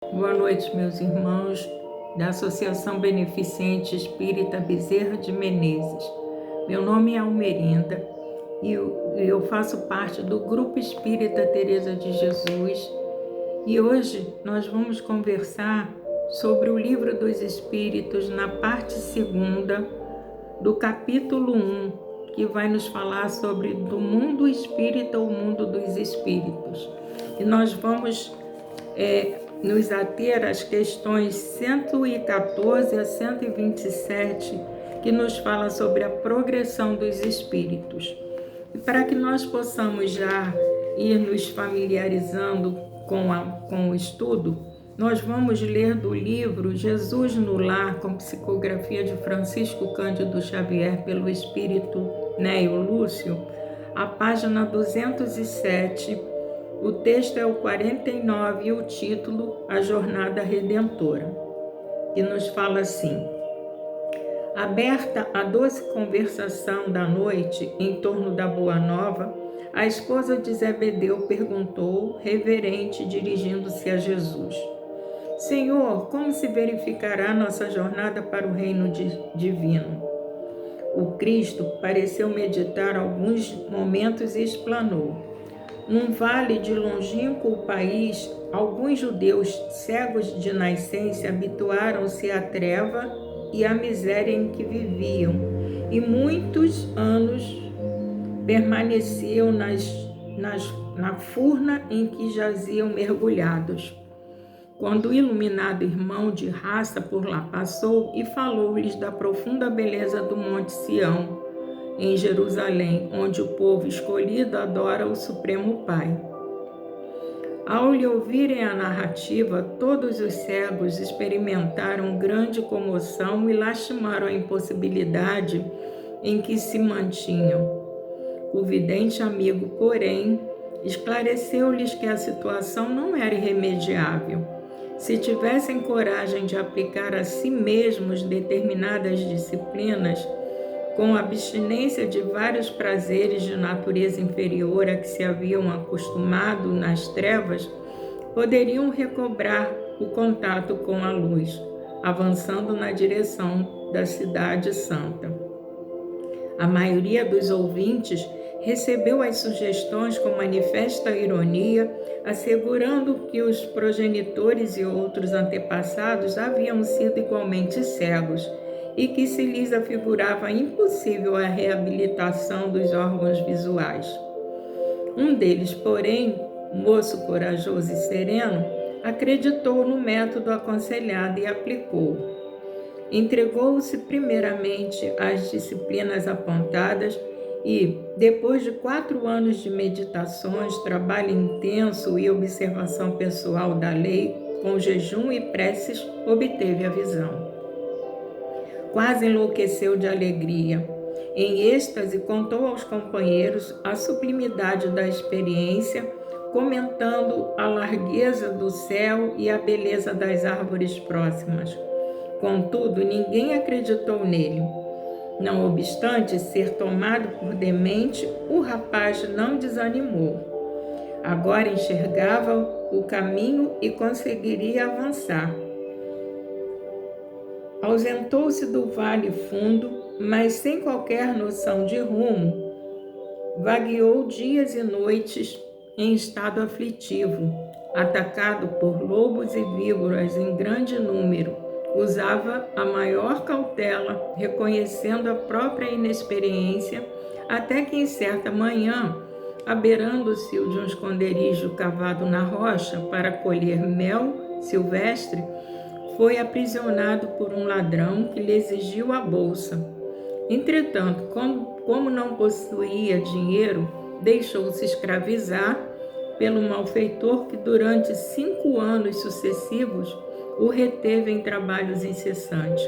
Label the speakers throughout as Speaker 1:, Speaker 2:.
Speaker 1: Boa noite, meus irmãos da Associação Beneficente Espírita Bezerra de Menezes. Meu nome é Almerinda e eu faço parte do Grupo Espírita Teresa de Jesus. E hoje nós vamos conversar sobre o Livro dos Espíritos na parte 2ª do capítulo 1, que vai nos falar sobre do mundo espírita ou mundo dos espíritos. E nós vamos nos ater às questões 114 a 127, que nos fala sobre a progressão dos espíritos. E para que nós possamos já ir nos familiarizando com o estudo, nós vamos ler do livro Jesus no Lar, com psicografia de Francisco Cândido Xavier, pelo espírito Néio Lúcio, a página 207. O texto é o 49 e o título, A Jornada Redentora, que nos fala assim: aberta a doce conversação da noite em torno da Boa Nova, a esposa de Zebedeu perguntou, reverente, dirigindo-se a Jesus: Senhor, como se verificará nossa jornada para o reino divino? O Cristo pareceu meditar alguns momentos e explanou: num vale de longínquo país, alguns judeus cegos de nascença habituaram-se à treva e à miséria em que viviam, e muitos anos permaneciam na furna em que jaziam mergulhados. Quando o iluminado irmão de raça por lá passou e falou-lhes da profunda beleza do Monte Sião, em Jerusalém, onde o povo escolhido adora o Supremo Pai. Ao lhe ouvirem a narrativa, todos os cegos experimentaram grande comoção e lastimaram a impossibilidade em que se mantinham. O vidente amigo, porém, esclareceu-lhes que a situação não era irremediável. Se tivessem coragem de aplicar a si mesmos determinadas disciplinas, com abstinência de vários prazeres de natureza inferior a que se haviam acostumado nas trevas, poderiam recobrar o contato com a luz, avançando na direção da Cidade Santa. A maioria dos ouvintes recebeu as sugestões com manifesta ironia, assegurando que os progenitores e outros antepassados haviam sido igualmente cegos, e que se lhes afigurava impossível a reabilitação dos órgãos visuais. Um deles, porém, moço corajoso e sereno, acreditou no método aconselhado e aplicou. Entregou-se primeiramente às disciplinas apontadas e, depois de 4 anos de meditações, trabalho intenso e observação pessoal da lei, com jejum e preces, obteve a visão. Quase enlouqueceu de alegria. Em êxtase, contou aos companheiros a sublimidade da experiência, comentando a largueza do céu e a beleza das árvores próximas. Contudo, ninguém acreditou nele. Não obstante ser tomado por demente, o rapaz não desanimou. Agora enxergava o caminho e conseguiria avançar. Ausentou-se do vale fundo, mas sem qualquer noção de rumo, vagueou dias e noites em estado aflitivo, atacado por lobos e víboras em grande número. Usava a maior cautela, reconhecendo a própria inexperiência, até que em certa manhã, abeirando-se de um esconderijo cavado na rocha para colher mel silvestre, foi aprisionado por um ladrão que lhe exigiu a bolsa. Entretanto, como não possuía dinheiro, deixou-se escravizar pelo malfeitor que durante 5 anos sucessivos o reteve em trabalhos incessantes.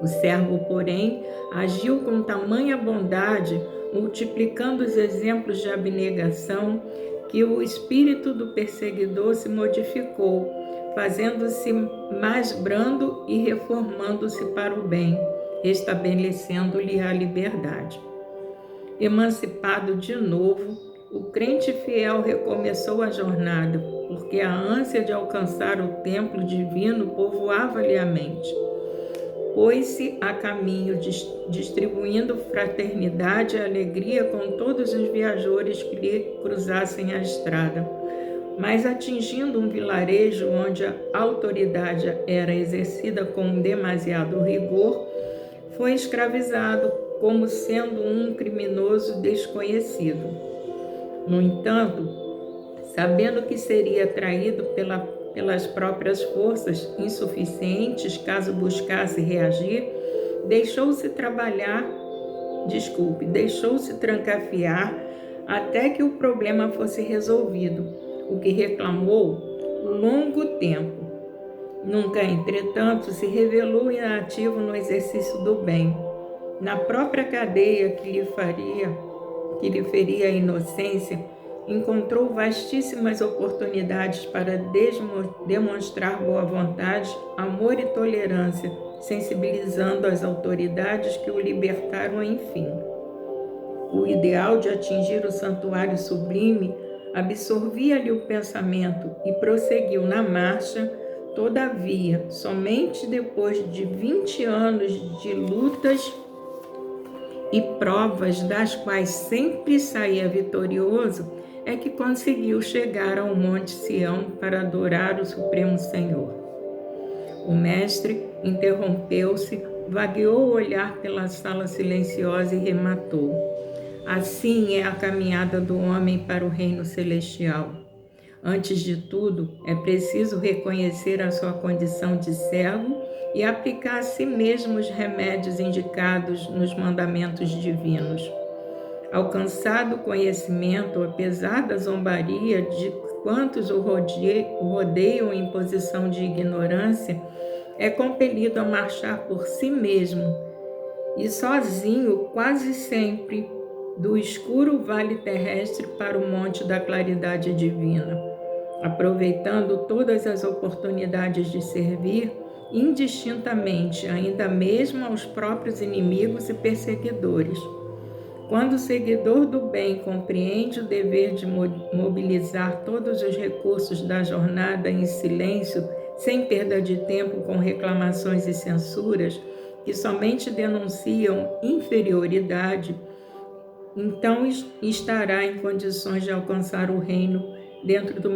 Speaker 1: O servo, porém, agiu com tamanha bondade, multiplicando os exemplos de abnegação, que o espírito do perseguidor se modificou, fazendo-se mais brando e reformando-se para o bem, estabelecendo-lhe a liberdade. Emancipado de novo, o crente fiel recomeçou a jornada, porque a ânsia de alcançar o templo divino povoava-lhe a mente. Pôs-se a caminho, distribuindo fraternidade e alegria com todos os viajores que lhe cruzassem a estrada. Mas atingindo um vilarejo onde a autoridade era exercida com demasiado rigor, foi escravizado como sendo um criminoso desconhecido. No entanto, sabendo que seria traído pelas próprias forças insuficientes caso buscasse reagir, deixou-se trancafiar até que o problema fosse resolvido, o que reclamou longo tempo. Nunca, entretanto, se revelou inativo no exercício do bem. Na própria cadeia que lhe feria a inocência, encontrou vastíssimas oportunidades para demonstrar boa vontade, amor e tolerância, sensibilizando as autoridades que o libertaram enfim. O ideal de atingir o santuário sublime absorvia-lhe o pensamento e prosseguiu na marcha. Todavia, somente depois de 20 anos de lutas e provas das quais sempre saía vitorioso, é que conseguiu chegar ao Monte Sião para adorar o Supremo Senhor. O mestre interrompeu-se, vagueou o olhar pela sala silenciosa e rematou: assim é a caminhada do homem para o reino celestial. Antes de tudo, é preciso reconhecer a sua condição de cego e aplicar a si mesmo os remédios indicados nos mandamentos divinos. Alcançado o conhecimento, apesar da zombaria de quantos o rodeiam em posição de ignorância, é compelido a marchar por si mesmo e sozinho, quase sempre, do escuro vale terrestre para o monte da claridade divina, aproveitando todas as oportunidades de servir indistintamente, ainda mesmo aos próprios inimigos e perseguidores. Quando o seguidor do bem compreende o dever de mobilizar todos os recursos da jornada em silêncio, sem perda de tempo com reclamações e censuras, que somente denunciam inferioridade, então estará em condições de alcançar o reino dentro do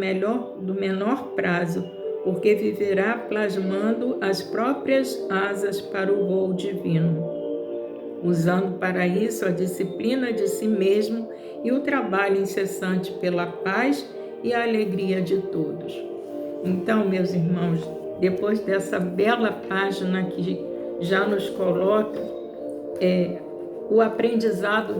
Speaker 1: menor prazo, porque viverá plasmando as próprias asas para o voo divino, usando para isso a disciplina de si mesmo e o trabalho incessante pela paz e a alegria de todos. Então, meus irmãos, depois dessa bela página que já nos coloca o aprendizado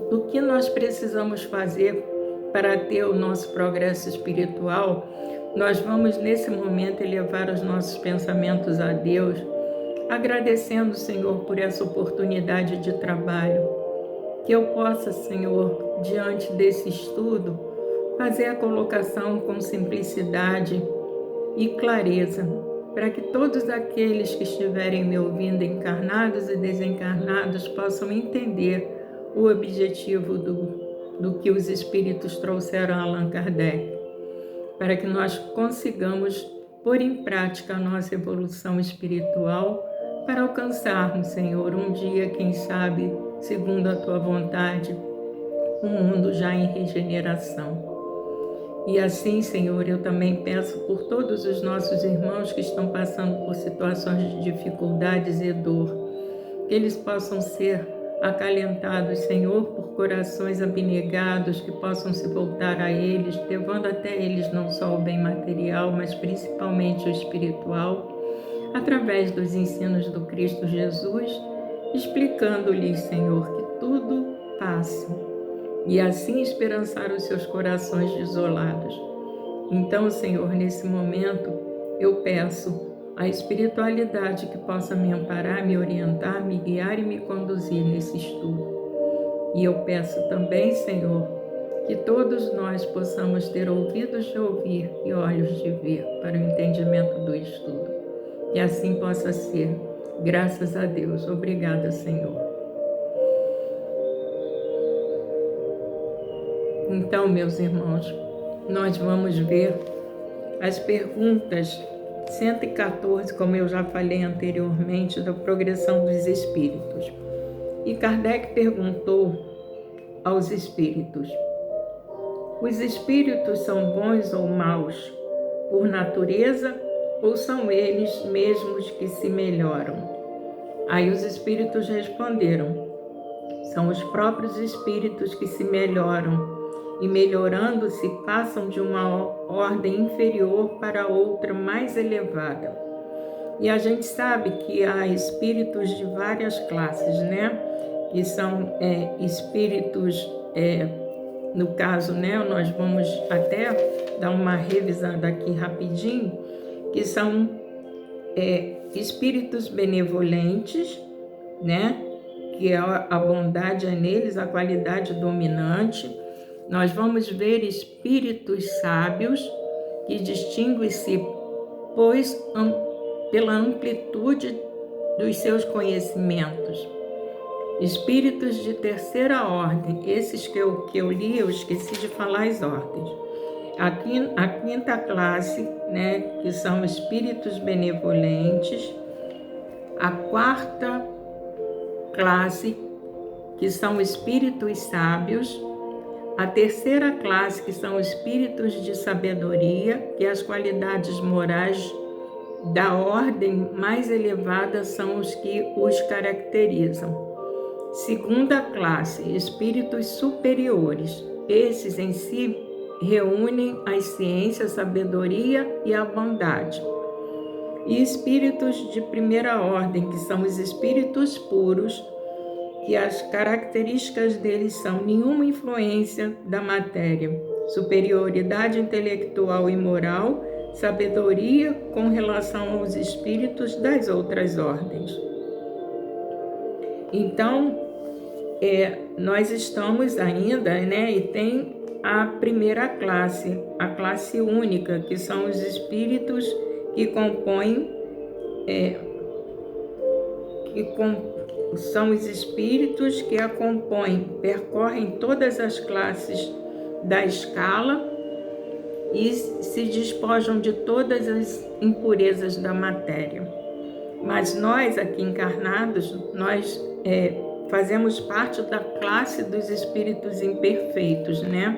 Speaker 1: do que nós precisamos fazer para ter o nosso progresso espiritual, nós vamos nesse momento elevar os nossos pensamentos a Deus, agradecendo, Senhor, por essa oportunidade de trabalho. Que eu possa, Senhor, diante desse estudo, fazer a colocação com simplicidade e clareza, para que todos aqueles que estiverem me ouvindo, encarnados e desencarnados, possam entender o objetivo do que os Espíritos trouxeram a Allan Kardec, para que nós consigamos pôr em prática a nossa evolução espiritual, para alcançarmos, Senhor, um dia, quem sabe, segundo a Tua vontade, um mundo já em regeneração. E assim, Senhor, eu também peço por todos os nossos irmãos que estão passando por situações de dificuldades e dor, que eles possam ser acalentados, Senhor, por corações abnegados, que possam se voltar a eles, levando até eles não só o bem material, mas principalmente o espiritual, através dos ensinos do Cristo Jesus, explicando-lhes, Senhor, que tudo passa, e assim esperançar os seus corações desolados. Então, Senhor, nesse momento, eu peço a espiritualidade que possa me amparar, me orientar, me guiar e me conduzir nesse estudo. E eu peço também, Senhor, que todos nós possamos ter ouvidos de ouvir e olhos de ver para o entendimento do estudo. Que assim possa ser. Graças a Deus. Obrigada, Senhor. Então, meus irmãos, nós vamos ver as perguntas 114, como eu já falei anteriormente, da progressão dos espíritos. E Kardec perguntou aos espíritos: os espíritos são bons ou maus por natureza, ou são eles mesmos que se melhoram? Aí os espíritos responderam: são os próprios espíritos que se melhoram, e melhorando-se passam de uma ordem inferior para outra mais elevada. E a gente sabe que há espíritos de várias classes, né? Que são espíritos, no caso, né? Nós vamos até dar uma revisada aqui rapidinho, que são espíritos benevolentes, né? Que a bondade é neles a qualidade dominante. Nós vamos ver espíritos sábios, que distinguem-se, pois, pela amplitude dos seus conhecimentos. Espíritos de terceira ordem, esses que eu li, eu esqueci de falar as ordens. A quinta classe, né, que são espíritos benevolentes. A quarta classe, que são espíritos sábios. A terceira classe, que são espíritos de sabedoria, que as qualidades morais da ordem mais elevada são os que os caracterizam. Segunda classe, espíritos superiores. Esses em si reúnem as ciências, a sabedoria e a bondade. E espíritos de primeira ordem, que são os espíritos puros, que as características deles são nenhuma influência da matéria, superioridade intelectual e moral, sabedoria com relação aos espíritos das outras ordens. Então, nós estamos ainda, né, e tem a primeira classe, a classe única, que são os espíritos que compõem, são os espíritos que a compõem, percorrem todas as classes da escala e se despojam de todas as impurezas da matéria. Mas nós, aqui encarnados, nós fazemos parte da classe dos espíritos imperfeitos, né?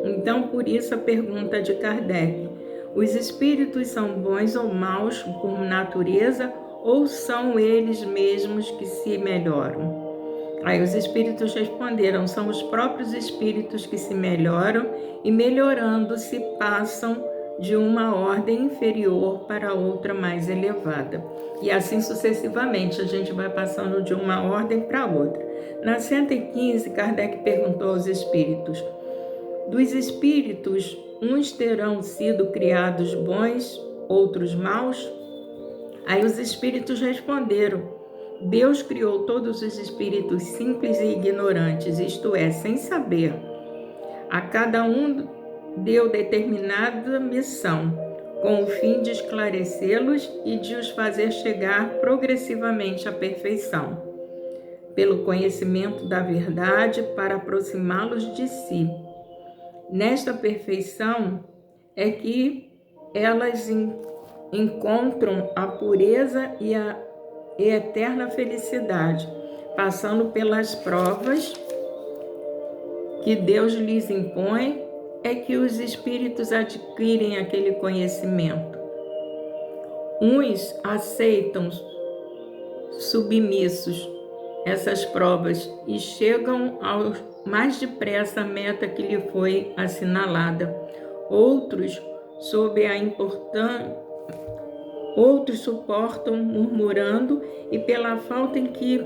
Speaker 1: Então, por isso a pergunta de Kardec: os espíritos são bons ou maus por natureza, ou são eles mesmos que se melhoram? Aí os espíritos responderam: são os próprios espíritos que se melhoram e, melhorando-se, passam de uma ordem inferior para outra mais elevada. E assim sucessivamente, a gente vai passando de uma ordem para outra. Na 115, Kardec perguntou aos espíritos: dos espíritos, uns terão sido criados bons, outros maus? Aí os espíritos responderam: Deus criou todos os espíritos simples e ignorantes, isto é, sem saber. A cada um deu determinada missão, com o fim de esclarecê-los e de os fazer chegar progressivamente à perfeição, pelo conhecimento da verdade, para aproximá-los de si. Nesta perfeição é que elas encontram a pureza e a eterna felicidade, passando pelas provas que Deus lhes impõe, é que os espíritos adquirem aquele conhecimento. Uns aceitam submissos essas provas e chegam mais depressa à meta que lhe foi assinalada. Outros, outros suportam murmurando e, pela falta em que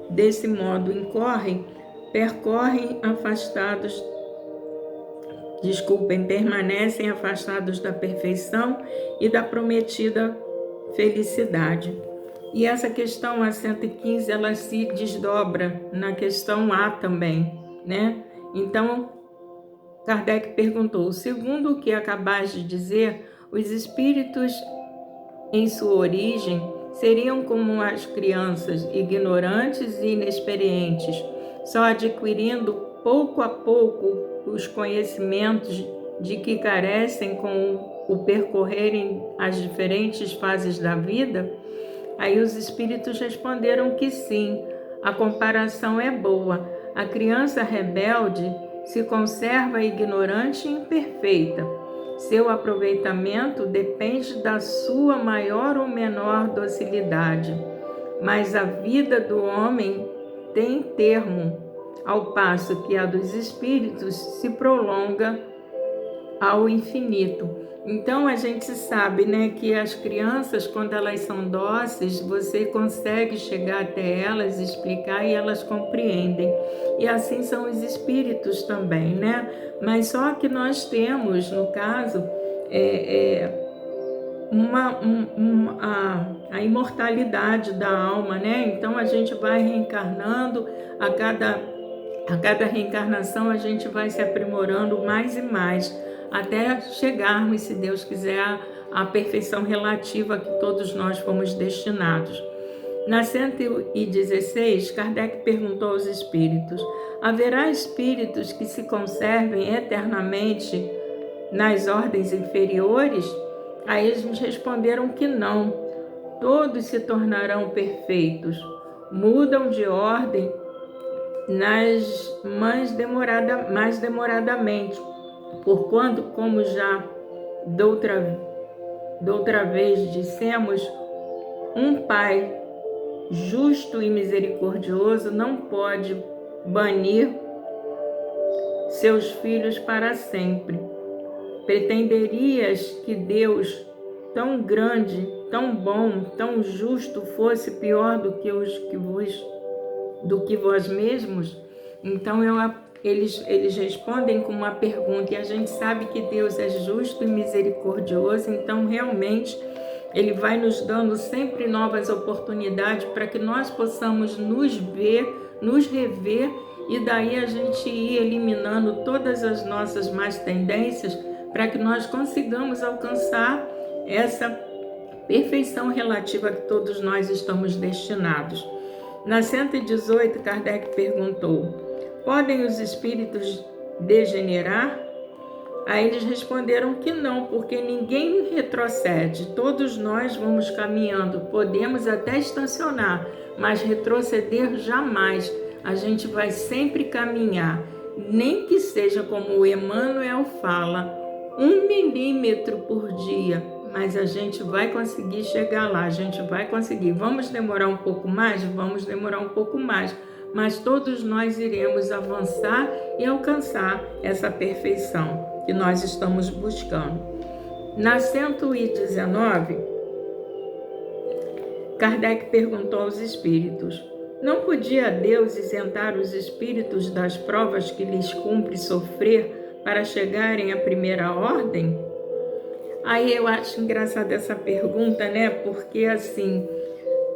Speaker 1: desse modo incorrem, permanecem afastados da perfeição e da prometida felicidade. E essa questão A 115, ela se desdobra na questão A também, né? Então, Kardec perguntou: segundo o que acabais de dizer, os espíritos em sua origem seriam como as crianças, ignorantes e inexperientes, só adquirindo pouco a pouco os conhecimentos de que carecem com o percorrerem as diferentes fases da vida? Aí os espíritos responderam que sim, a comparação é boa. A criança rebelde se conserva ignorante e imperfeita. Seu aproveitamento depende da sua maior ou menor docilidade. Mas a vida do homem tem termo, ao passo que a dos espíritos se prolonga ao infinito. Então a gente sabe, né, que as crianças, quando elas são dóceis, você consegue chegar até elas, explicar e elas compreendem. E assim são os espíritos também, né? Mas só que nós temos, no caso, a imortalidade da alma, né? Então a gente vai reencarnando, a cada reencarnação a gente vai se aprimorando mais e mais, até chegarmos, se Deus quiser, à perfeição relativa que todos nós fomos destinados. Na 116, Kardec perguntou aos espíritos: haverá espíritos que se conservem eternamente nas ordens inferiores? Aí eles responderam que não. Todos se tornarão perfeitos, mudam de ordem mais demoradamente, porquanto, como já doutra vez dissemos, um pai justo e misericordioso não pode banir seus filhos para sempre. Pretenderias que Deus, tão grande, tão bom, tão justo, fosse pior do que vós mesmos? Então eles respondem com uma pergunta, e a gente sabe que Deus é justo e misericordioso, então realmente Ele vai nos dando sempre novas oportunidades para que nós possamos nos ver, nos rever, e daí a gente ir eliminando todas as nossas más tendências para que nós consigamos alcançar essa perfeição relativa que todos nós estamos destinados. Na 118, Kardec perguntou: podem os espíritos degenerar? Aí eles responderam que não, porque ninguém retrocede, todos nós vamos caminhando, podemos até estacionar, mas retroceder jamais, a gente vai sempre caminhar, nem que seja como o Emmanuel fala, 1 milímetro por dia, mas a gente vai conseguir chegar lá, a gente vai conseguir. Vamos demorar um pouco mais? Vamos demorar um pouco mais, mas todos nós iremos avançar e alcançar essa perfeição que nós estamos buscando. Na 119, Kardec perguntou aos espíritos: não podia Deus isentar os espíritos das provas que lhes cumpre sofrer para chegarem à primeira ordem? Aí eu acho engraçada essa pergunta, né? Porque assim,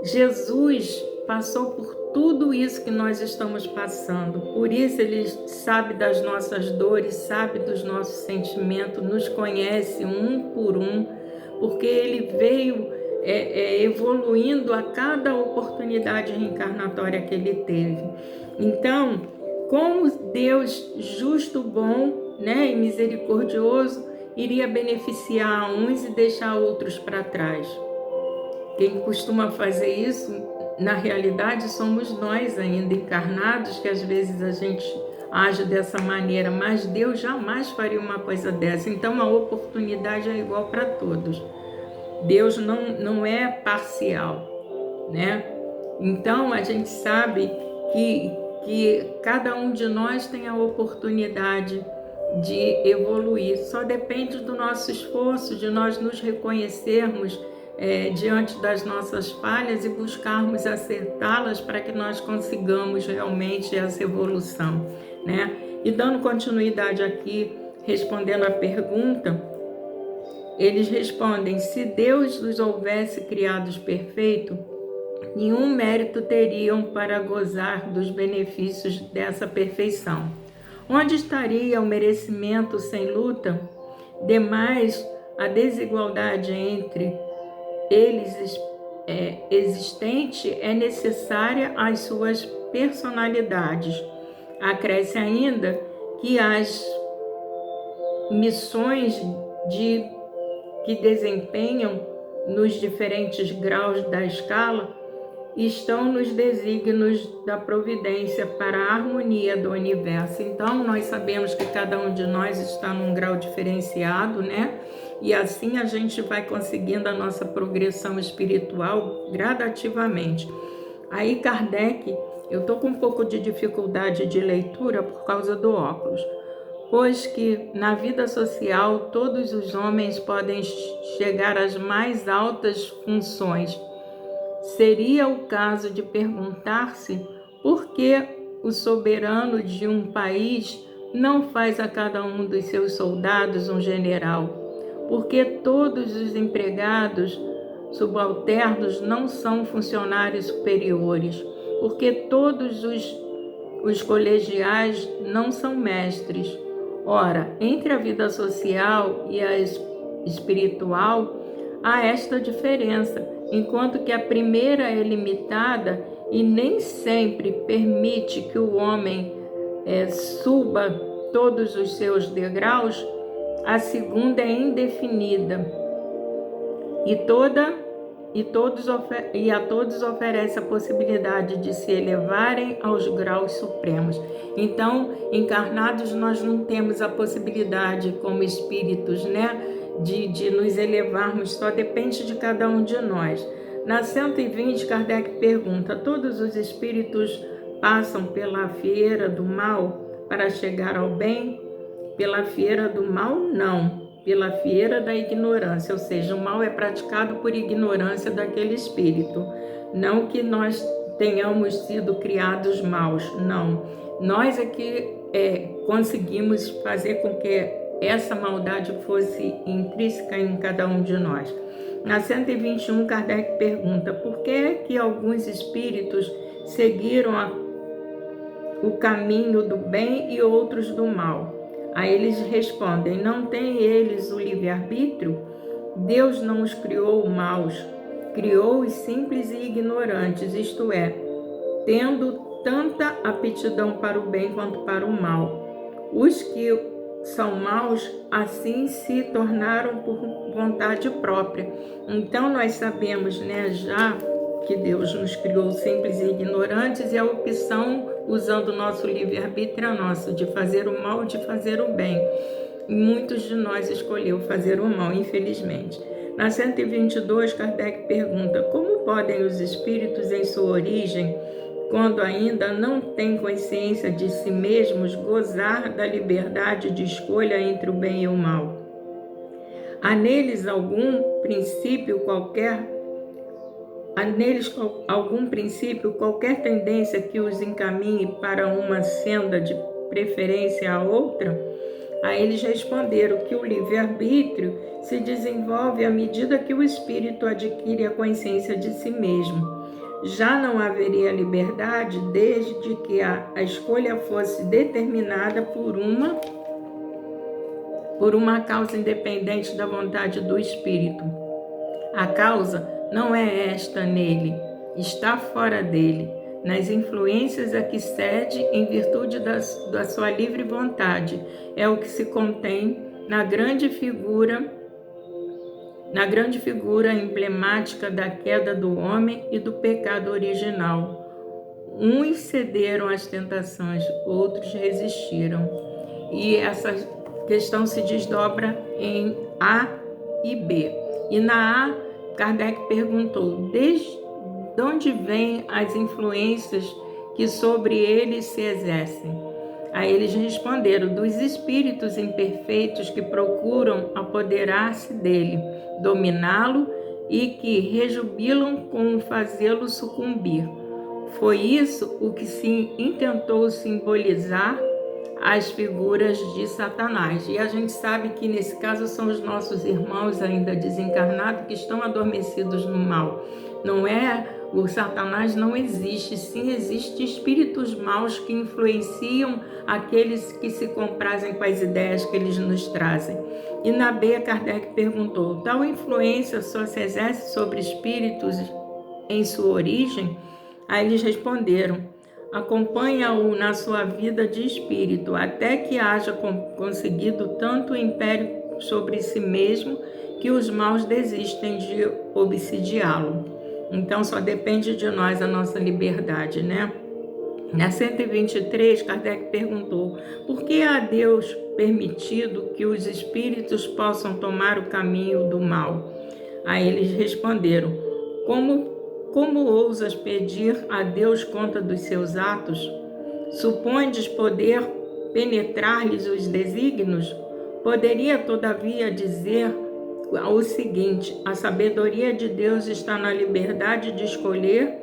Speaker 1: Jesus passou por tudo isso que nós estamos passando. Por isso Ele sabe das nossas dores, sabe dos nossos sentimentos, nos conhece um por um, porque Ele veio evoluindo a cada oportunidade reencarnatória que Ele teve. Então, como Deus justo, bom, né, e misericordioso, iria beneficiar uns e deixar outros para trás? Quem costuma fazer isso, na realidade, somos nós ainda encarnados, que às vezes a gente age dessa maneira, mas Deus jamais faria uma coisa dessa. Então a oportunidade é igual para todos. Deus não é parcial, né? Então a gente sabe que cada um de nós tem a oportunidade de evoluir. Só depende do nosso esforço, de nós nos reconhecermos diante das nossas falhas e buscarmos acertá-las para que nós consigamos realmente essa evolução, né? E dando continuidade aqui, respondendo a pergunta, eles respondem: se Deus os houvesse criados perfeitos, nenhum mérito teriam para gozar dos benefícios dessa perfeição. Onde estaria o merecimento sem luta? Demais, a desigualdade entre eles existente é necessária às suas personalidades. Acresce ainda que as missões que desempenham nos diferentes graus da escala estão nos desígnios da providência para a harmonia do universo. Então, nós sabemos que cada um de nós está num grau diferenciado, né? E assim a gente vai conseguindo a nossa progressão espiritual gradativamente. Aí, Kardec, eu tô com um pouco de dificuldade de leitura por causa do óculos, pois que na vida social todos os homens podem chegar às mais altas funções. Seria o caso de perguntar-se por que o soberano de um país não faz a cada um dos seus soldados um general? Por que todos os empregados subalternos não são funcionários superiores? Por que todos os colegiais não são mestres? Ora, entre a vida social e a espiritual, há esta diferença, enquanto que a primeira é limitada e nem sempre permite que o homem suba todos os seus degraus, a segunda é indefinida e a todos oferece a possibilidade de se elevarem aos graus supremos. Então, encarnados, nós não temos a possibilidade como espíritos, né, de nos elevarmos, só depende de cada um de nós. Na 120, Kardec pergunta: todos os espíritos passam pela fieira do mal para chegar ao bem? Pela fieira do mal, não. Pela fieira da ignorância, ou seja, o mal é praticado por ignorância daquele espírito. Não que nós tenhamos sido criados maus, não. Nós é que conseguimos fazer com que essa maldade fosse intrínseca em cada um de nós. Na 121, Kardec pergunta: por que é que alguns espíritos seguiram o caminho do bem e outros do mal? Aí eles respondem: não têm eles o livre-arbítrio? Deus não os criou maus, criou-os simples e ignorantes, isto é, tendo tanta aptidão para o bem quanto para o mal. Os que são maus, assim se tornaram por vontade própria. Então nós sabemos, né, já que Deus nos criou simples e ignorantes, e a opção, usando o nosso livre-arbítrio, é nosso, de fazer o mal ou de fazer o bem. E muitos de nós escolheu fazer o mal, infelizmente. Na 122, Kardec pergunta: como podem os espíritos em sua origem, quando ainda não têm consciência de si mesmos, gozar da liberdade de escolha entre o bem e o mal? Há neles algum princípio, qualquer tendência que os encaminhe para uma senda de preferência a outra? Aí eles responderam que o livre-arbítrio se desenvolve à medida que o espírito adquire a consciência de si mesmo. Já não haveria liberdade desde que a escolha fosse determinada por uma causa independente da vontade do espírito. A causa não é esta nele, está fora dele, nas influências a que cede em virtude da sua livre vontade. É o que se contém na grande figura emblemática da queda do homem e do pecado original. Uns cederam às tentações, outros resistiram. E essa questão se desdobra em A e B. E na A, Kardec perguntou: desde onde vêm as influências que sobre eles se exercem? Aí eles responderam: dos espíritos imperfeitos que procuram apoderar-se dele, dominá-lo e que rejubilam com fazê-lo sucumbir. Foi isso o que se intentou simbolizar as figuras de Satanás. E a gente sabe que nesse caso são os nossos irmãos ainda desencarnados que estão adormecidos no mal. Não é, o Satanás não existe, sim existem espíritos maus que influenciam aqueles que se comprazem com as ideias que eles nos trazem. E na B, Kardec perguntou: tal influência só se exerce sobre espíritos em sua origem? Aí eles responderam: acompanha-o na sua vida de espírito, até que haja conseguido tanto império sobre si mesmo que os maus desistem de obsidiá-lo. Então só depende de nós a nossa liberdade, né? Na 123, Kardec perguntou: por que a Deus permitido que os espíritos possam tomar o caminho do mal? Aí eles responderam: como ousas pedir a Deus conta dos seus atos? Supondes poder penetrar-lhes os desígnios? Poderia, todavia, dizer o seguinte: a sabedoria de Deus está na liberdade de escolher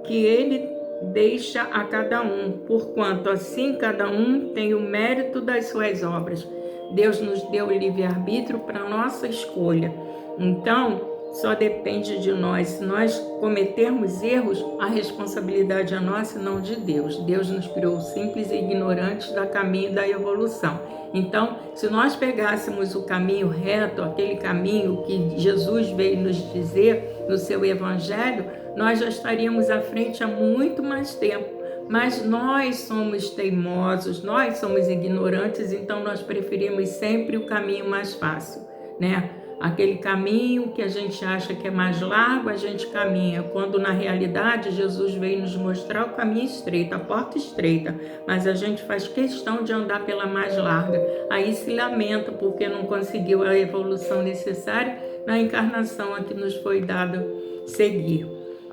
Speaker 1: que Ele deixa a cada um, porquanto assim cada um tem o mérito das suas obras. Deus nos deu o livre-arbítrio para nossa escolha. Então, só depende de nós. Se nós cometermos erros, a responsabilidade é nossa e não de Deus. Deus nos criou simples e ignorantes do caminho da evolução. Então, se nós pegássemos o caminho reto, aquele caminho que Jesus veio nos dizer no seu Evangelho, nós já estaríamos à frente há muito mais tempo. Mas nós somos teimosos, nós somos ignorantes, então nós preferimos sempre o caminho mais fácil, né? Aquele caminho que a gente acha que é mais largo, a gente caminha, quando na realidade Jesus veio nos mostrar o caminho estreito, a porta estreita, mas a gente faz questão de andar pela mais larga. Aí se lamenta porque não conseguiu a evolução necessária na encarnação a que nos foi dada seguir.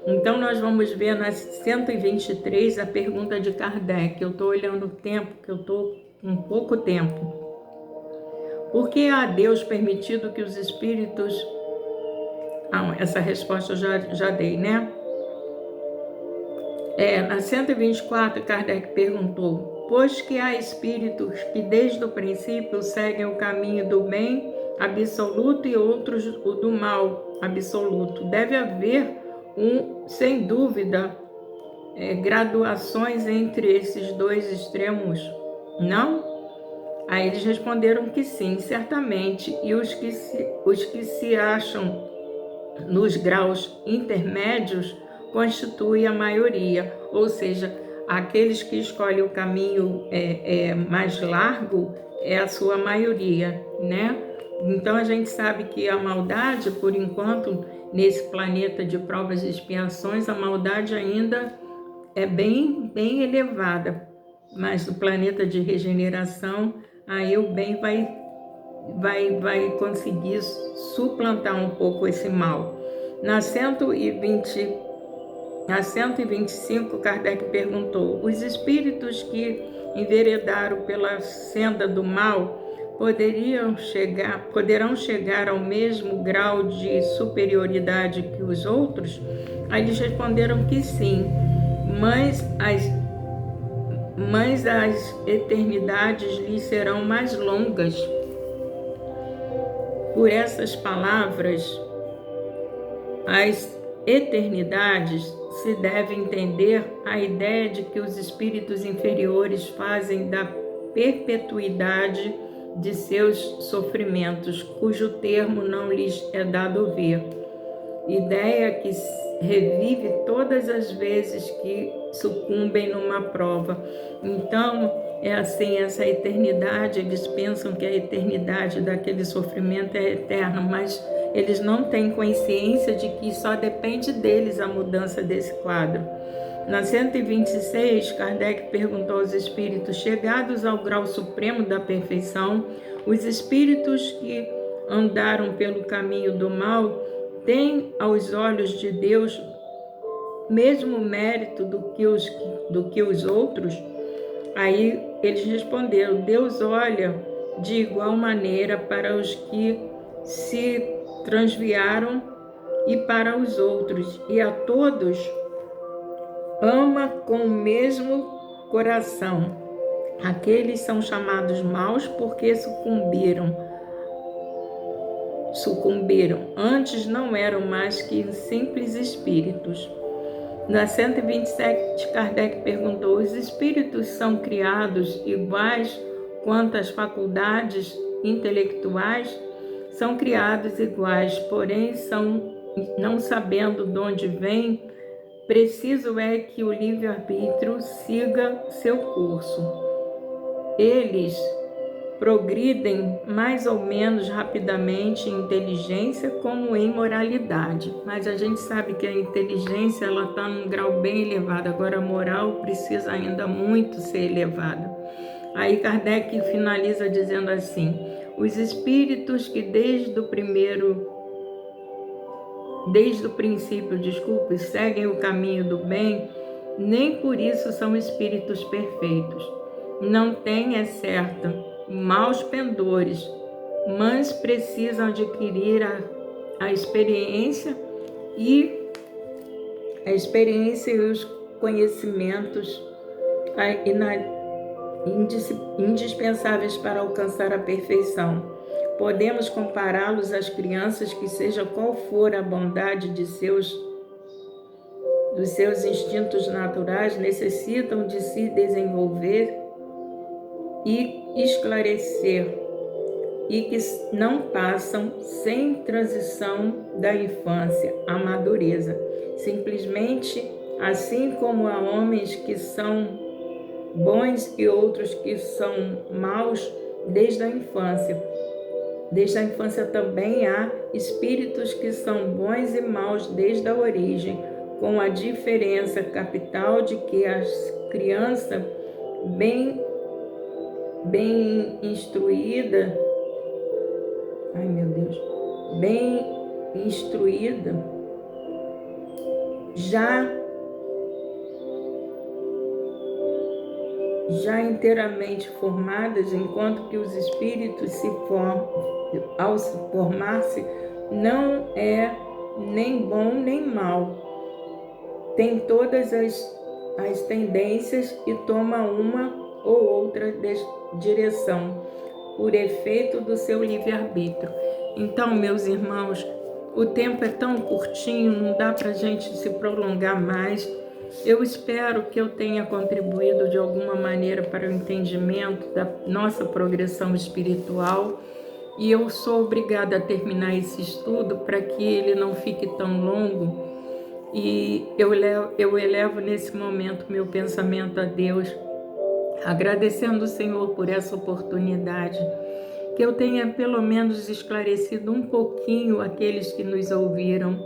Speaker 1: Então nós vamos ver na 123 a pergunta de Kardec. Eu estou olhando o tempo, que eu estou com pouco tempo. Por que a Deus permitido que os espíritos... essa resposta eu já dei, né? Na 124, Kardec perguntou: pois que há espíritos que desde o princípio seguem o caminho do bem absoluto e outros o do mal absoluto. Deve haver, sem dúvida, graduações entre esses dois extremos, não? Aí eles responderam que sim, certamente, e os que se acham nos graus intermédios constituem a maioria, ou seja, aqueles que escolhem o caminho mais largo é a sua maioria, né? Então a gente sabe que a maldade, por enquanto, nesse planeta de provas e expiações, a maldade ainda é bem elevada, mas no planeta de regeneração, aí o bem vai conseguir suplantar um pouco esse mal. Na 125, Kardec perguntou: os espíritos que enveredaram pela senda do mal poderão chegar ao mesmo grau de superioridade que os outros? Aí eles responderam que sim, mas as eternidades lhes serão mais longas. Por essas palavras, as eternidades se deve entender a ideia de que os espíritos inferiores fazem da perpetuidade de seus sofrimentos, cujo termo não lhes é dado ver. Ideia que revive todas as vezes que sucumbem numa prova. Então, é assim, essa eternidade, eles pensam que a eternidade daquele sofrimento é eterna, mas eles não têm consciência de que só depende deles a mudança desse quadro. Na 126, Kardec perguntou aos espíritos chegados ao grau supremo da perfeição: os espíritos que andaram pelo caminho do mal têm aos olhos de Deus mesmo mérito do que os outros? Aí eles responderam: Deus olha de igual maneira para os que se transviaram e para os outros, e a todos ama com o mesmo coração. Aqueles são chamados maus porque sucumbiram. Antes não eram mais que simples espíritos. Na 127, Kardec perguntou: os espíritos são criados iguais quanto às faculdades intelectuais? São criados iguais, porém não sabendo de onde vêm, Preciso é que o livre-arbítrio siga seu curso. Eles progridem mais ou menos rapidamente em inteligência como em moralidade, mas a gente sabe que a inteligência ela está num grau bem elevado, agora a moral precisa ainda muito ser elevada. Aí Kardec finaliza dizendo assim: os espíritos que desde o princípio, seguem o caminho do bem, nem por isso são espíritos perfeitos. Não têm, é certo, maus pendores, mas precisam adquirir a experiência e os conhecimentos indispensáveis para alcançar a perfeição. Podemos compará-los às crianças que, seja qual for a bondade dos seus instintos naturais, necessitam de se desenvolver e esclarecer, e que não passam sem transição da infância à madureza. Simplesmente, assim como há homens que são bons e outros que são maus desde a infância. Desde a infância também há espíritos que são bons e maus desde a origem, com a diferença capital de que a criança bem instruída, já inteiramente formadas, enquanto que os espíritos ao se formar-se, não é nem bom nem mal. Tem todas as tendências e toma uma ou outra direção, por efeito do seu livre-arbítrio. Então, meus irmãos, o tempo é tão curtinho, não dá para a gente se prolongar mais. Eu espero que eu tenha contribuído de alguma maneira para o entendimento da nossa progressão espiritual, e eu sou obrigada a terminar esse estudo para que ele não fique tão longo, e eu elevo nesse momento meu pensamento a Deus, agradecendo o Senhor por essa oportunidade, que eu tenha pelo menos esclarecido um pouquinho aqueles que nos ouviram,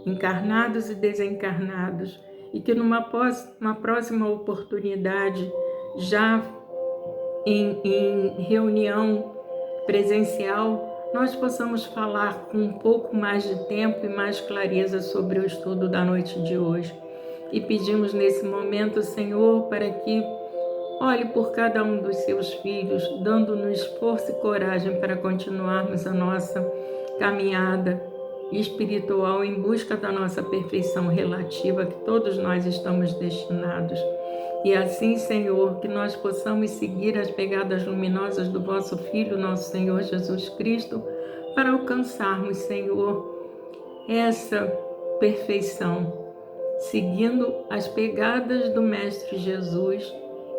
Speaker 1: encarnados e desencarnados, e que numa próxima oportunidade, já em reunião presencial, nós possamos falar com um pouco mais de tempo e mais clareza sobre o estudo da noite de hoje. E pedimos nesse momento, Senhor, para que olhe por cada um dos seus filhos, dando-nos força e coragem para continuarmos a nossa caminhada espiritual em busca da nossa perfeição relativa, que todos nós estamos destinados. E assim, Senhor, que nós possamos seguir as pegadas luminosas do vosso Filho, nosso Senhor Jesus Cristo, para alcançarmos, Senhor, essa perfeição, seguindo as pegadas do Mestre Jesus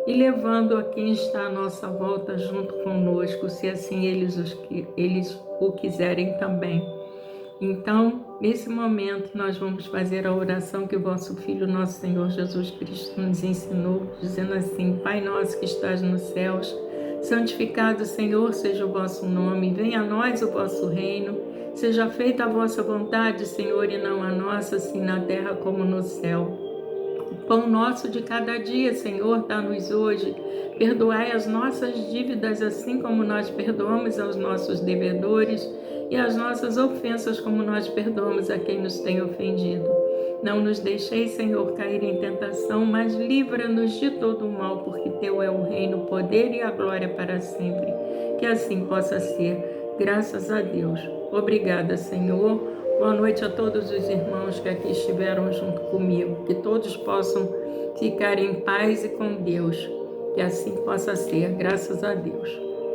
Speaker 1: e levando a quem está à nossa volta junto conosco, se assim eles o quiserem também. Então, nesse momento, nós vamos fazer a oração que o vosso Filho, nosso Senhor Jesus Cristo, nos ensinou, dizendo assim: Pai nosso que estás nos céus, santificado, Senhor, seja o vosso nome, venha a nós o vosso reino, seja feita a vossa vontade, Senhor, e não a nossa, assim na terra como no céu. O pão nosso de cada dia, Senhor, dá-nos hoje. Perdoai as nossas dívidas, assim como nós perdoamos aos nossos devedores, e as nossas ofensas, como nós perdoamos a quem nos tem ofendido. Não nos deixeis, Senhor, cair em tentação, mas livra-nos de todo o mal, porque Teu é o reino, o poder e a glória para sempre. Que assim possa ser. Graças a Deus. Obrigada, Senhor. Boa noite a todos os irmãos que aqui estiveram junto comigo. Que todos possam ficar em paz e com Deus. Que assim possa ser. Graças a Deus.